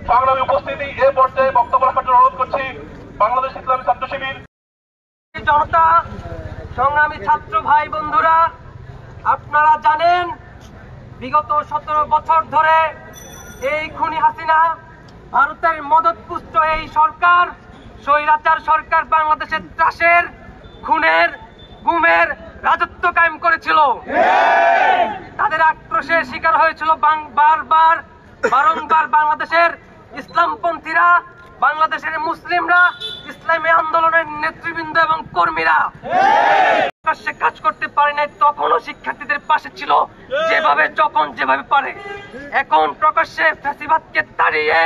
সংগ্রামী উপস্থিতি এ পর্যায়ে বক্তব্য রাখার জন্য অনুরোধ করছি বাংলাদেশ ইসলামী ছাত্র শিবির জনতা, সংগ্রামী ছাত্র ভাই বন্ধুরা, আপনারা জানেন বিগত 17 বছর ধরে এই খুনি হাসিনা, ভারতের মদতপুষ্ট এই সরকার, স্বৈরাচার সরকার বাংলাদেশের ত্রাসের, খুনের, গুমের রাজত্ব কায়েম করেছিল। তাদের আক্রোশের শিকার হয়েছিল বারংবার বাংলাদেশের ইসলামপন্থীরা, বাংলাদেশের মুসলিমরা, ইসলামী আন্দোলনের নেতৃবৃন্দ এবং কর্মীরা। প্রকাশ্যে কাজ করতে পারে নাই, তখনও শিক্ষার্থীদের পাশে ছিল যেভাবে যখন যেভাবে পারে। এখন প্রকাশ্যে ফ্যাসিবাদকে তাড়িয়ে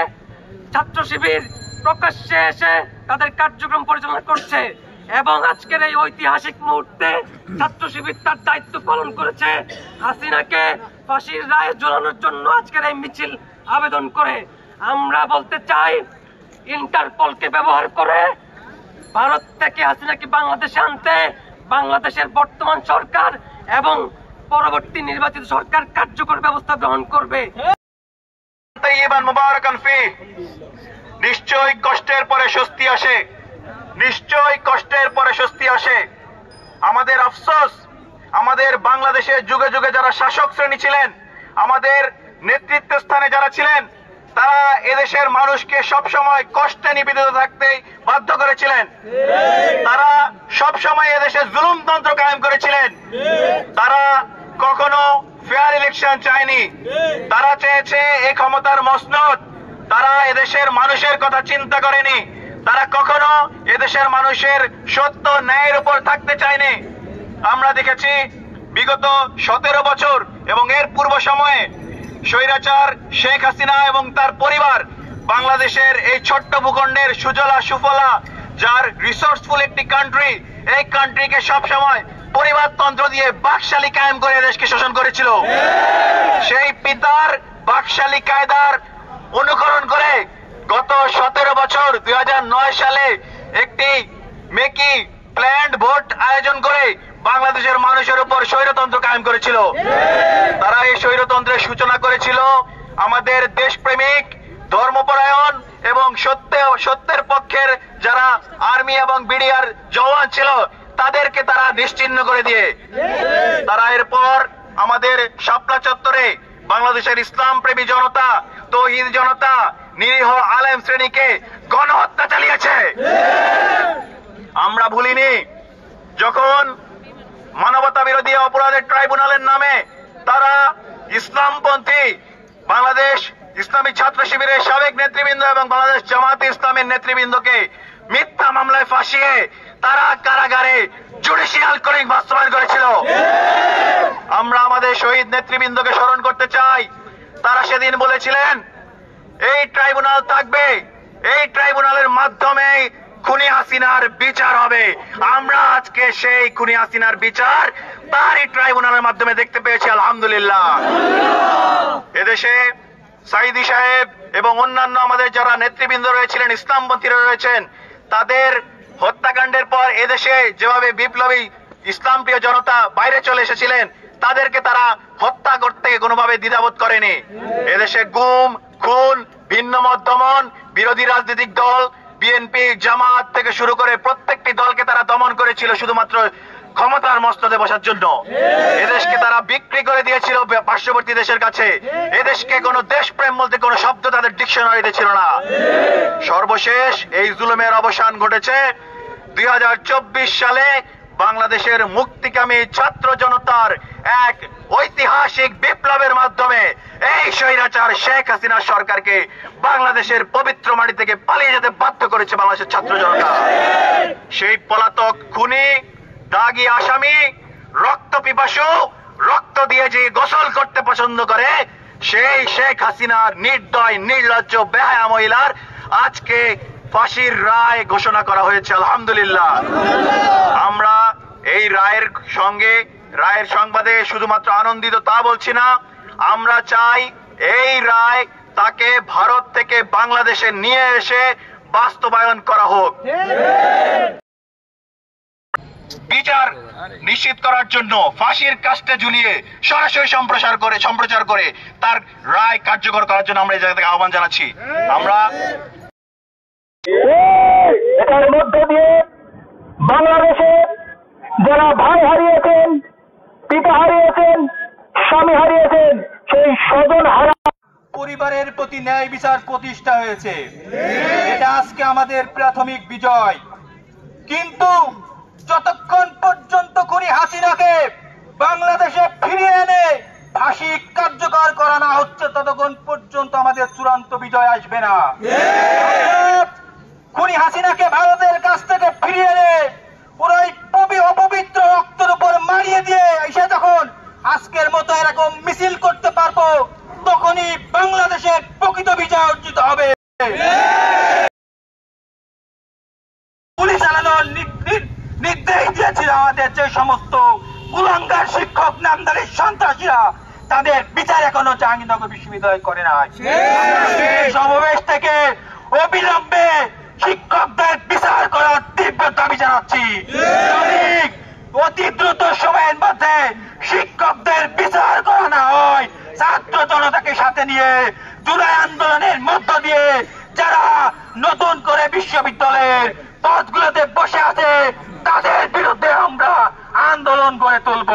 ছাত্র শিবির প্রকাশ্যে এসে তাদের কার্যক্রম পরিচালনা করছে এবং আজকের এই ঐতিহাসিক মুহূর্তে ছাত্র শিবির তার দায়িত্ব পালন করেছে হাসিনাকে ফাঁসির রায়ে ঝোলানোর জন্য আজকের এই মিছিল আবেদন করে। আমরা বলতে চাই, ইন্টারপোলকে ব্যবহার করে ভারত থেকে হাসিনাকে বাংলাদেশে আনতে বাংলাদেশের বর্তমান সরকার এবং পরবর্তী নির্বাচিত সরকার কার্যকর ব্যবস্থা গ্রহণ করবে। নিশ্চয়ই কষ্টের পরে স্বস্তি আসে, নিশ্চয়ই কষ্টের পরে স্বস্তি আসে। আমাদের আফসোস, আমাদের বাংলাদেশে যুগে যুগে যারা শাসক শ্রেণী ছিলেন, আমাদের নেতৃত্ব স্থানে যারা ছিলেন, তারা এদেশের মানুষকে সবসময় কষ্টে নিপীড়িত থাকতে বাধ্য করেছিলেন। তারা সবসময় এদেশে জুলুমতন্ত্র কায়েম করেছিলেন। তারা কখনো ফেয়ার ইলেকশন চায়নি, তারা চেয়েছে এই ক্ষমতার মসনদ। তারা এদেশের মানুষের কথা চিন্তা করেনি, তারা কখনো এদেশের মানুষের সত্য ন্যায়ের উপর থাকতে চায়নি। আমরা দেখেছি বিগত 17 বছর এবং এর পূর্ব সময়ে স্বৈরাচার শেখ হাসিনা এবং তার পরিবার বাংলাদেশের এই ছোট্ট ভূখণ্ডের সুজলা সুফলা, যার রিসোর্সফুল একটি কান্ট্রি, এই কান্ট্রিকে সবসময় পরিবারতন্ত্র দিয়ে বাকশালী কায়েম করে দেশকে শোষণ করেছিল। সেই পিতার বাকশালী কায়দার অনুকরণ করে গত 17 বছর 2009 সালে একটি মেকি প্ল্যান্ড ভোট আয়োজন করে বাংলাদেশের মানুষের উপর স্বৈরতন্ত্র কায়েম করেছিল। তারা এই স্বৈরতন্ত্রের সূচনা করেছিল আমাদের দেশপ্রেমিক, ধর্মপরায়ণ এবং সত্যের পক্ষের যারা আর্মি এবং বিডিআর জওয়ান ছিল তাদেরকে তারা নিশ্চিহ্ন করে দিয়ে তারা এরপর আমাদের শাপলা চত্বরে বাংলাদেশের ইসলাম প্রেমী জনতা, তৌহিদ জনতা, নিরীহ আলেম শ্রেণীকে গণহত্যা চালিয়েছে। আমরা ভুলিনি যখন মানবতা বিরোধী অপরাধের ট্রাইব্যুনালের নামে তারা ইসলামপন্থী বাংলাদেশ ইসলামী ছাত্র শিবিরের সাবেক নেতৃবৃন্দ এবং বাংলাদেশ জামাতে ইসলামের নেতৃবৃন্দকে মিথ্যা মামলায় ফাঁসিয়ে তারা কারাগারে জুডিশিয়াল কিলিং বাস্তবায়ন করেছিল। আমরা আমাদের শহীদ নেতৃবৃন্দকে স্মরণ করতে চাই। তারা সেদিন বলেছিলেন এই ট্রাইব্যুনাল থাকবে, এই ট্রাইব্যুনালের মাধ্যমে খুনি হাসিনার বিচার হবে। আমরা আজকে সেই খুনি হাসিনার বিচার তারই ট্রাইব্যুনালের মাধ্যমে দেখতে পেয়েছি, আলহামদুলিল্লাহ। এদেশে সাইদি সাহেব এবং অন্যান্য আমাদের যারা নেতৃবৃন্দ রয়েছিলেন, ইসলামপন্থীরা রয়েছেন, তাদের হত্যাকাণ্ডের পর এদেশে যেভাবে বিপ্লবী ইসলাম প্রিয় জনতা বাইরে চলে এসেছিলেন, তাদেরকে তারা হত্যা করতে কোনোভাবে দ্বিধাবোধ করেনি। এদেশে গুম, খুন, ভিন্ন মত দমন, বিরোধী রাজনৈতিক দল বিএনপি, জামাত থেকে শুরু করে প্রত্যেকটি দলকে তারা দমন করেছিল শুধুমাত্র ক্ষমতার মস্তদে বসার জন্য। এদেশকে তারা বিক্রি করে দিয়েছিল পার্শ্ববর্তী দেশের কাছে। এদেশকে কোনো দেশপ্রেম বলতে কোনো শব্দ তাদের ডিকশনারিতে ছিল না। সর্বশেষ এই জুলুমের অবসান ঘটেছে 2024 সালে বাংলাদেশের মুক্তিকামী ছাত্র জনতার এক ঐতিহাসিক বিপ্লবের মাধ্যমে এই স্বৈরাচার শেখ হাসিনা সরকারকে বাংলাদেশের পবিত্র মাটি থেকে পালিয়ে যেতে বাধ্য করেছে বাংলাদেশের ছাত্র জনতা। সেই পলাতক খুনি, দাগী আসামি, রক্ত পিপাসু, রক্ত দিয়ে যে গোসল করতে পছন্দ করে সেই শেখ হাসিনার নির্দয়, নির্লজ্জ, বেহায়া মহিলার আজকে ফাঁসির রায় ঘোষণা করা হয়েছে, আলহামদুলিল্লাহ। সঙ্গে রায়ের সংবাদে শুধুমাত্র আনন্দিত তা বলছি না, আমরা চাই এই রায় তাকে ভারত থেকে বাংলাদেশে নিয়ে এসে বাস্তবায়ন করা হোক। বিচার নিশ্চিত করার জন্য ফাঁসির কাস্টে ঝুলিয়ে সরাসরি সম্প্রচার করে তার রায় কার্যকর করার জন্য আমরা এই জায়গা থেকে আহ্বান জানাচ্ছি। আমরা এটার মধ্য দিয়ে বাংলাদেশে যারা ভাই হারিয়েছেন, পিতা হারিয়েছেন, স্বামী হারিয়েছেন, সেই স্বজন হারা পরিবারের প্রতি ন্যায় বিচার প্রতিষ্ঠা হয়েছে। এটা আজকে আমাদের প্রাথমিক বিজয়। কিন্তু যতক্ষণ পর্যন্ত খুনি হাসিনাকে বাংলাদেশে ফিরিয়ে এনে ফাঁসি কার্যকর করা না হচ্ছে, ততক্ষণ পর্যন্ত আমাদের চূড়ান্ত বিজয় আসবে না। খুনি হাসিনাকে ভারতের কাছ থেকে ফিরিয়ে এনে পুরো অপবিত্র রক্তের উপর মারিয়ে দিয়ে এসে যখন আজকের মতো এরকম মিছিল করতে পারবো, তখনই বাংলাদেশের প্রকৃত বিজয় অর্জিত হবে। গুলি চালানোর নির্দেশ দিয়েছিল আমাদের যে সমস্ত কুলাঙ্গার শিক্ষক নামধারী সন্ত্রাসীরা, তাদের বিচার এখনো জাহাঙ্গীরনগর বিশ্ববিদ্যালয় করে নাই। এই সমাবেশ থেকে অবিলম্বে শিক্ষকদের বিচার করার তীব্র দাবি জানাচ্ছি। অতি দ্রুত সময়ের মধ্যে শিক্ষকদের বিচার করা না হয়, ছাত্র জনতাকে সাথে নিয়ে জুলাই আন্দোলনের মধ্য দিয়ে যারা নতুন করে বিশ্ববিদ্যালয়ের পদগুলোতে বসে আছে, তাদের বিরুদ্ধে আমরা আন্দোলন গড়ে তুলব।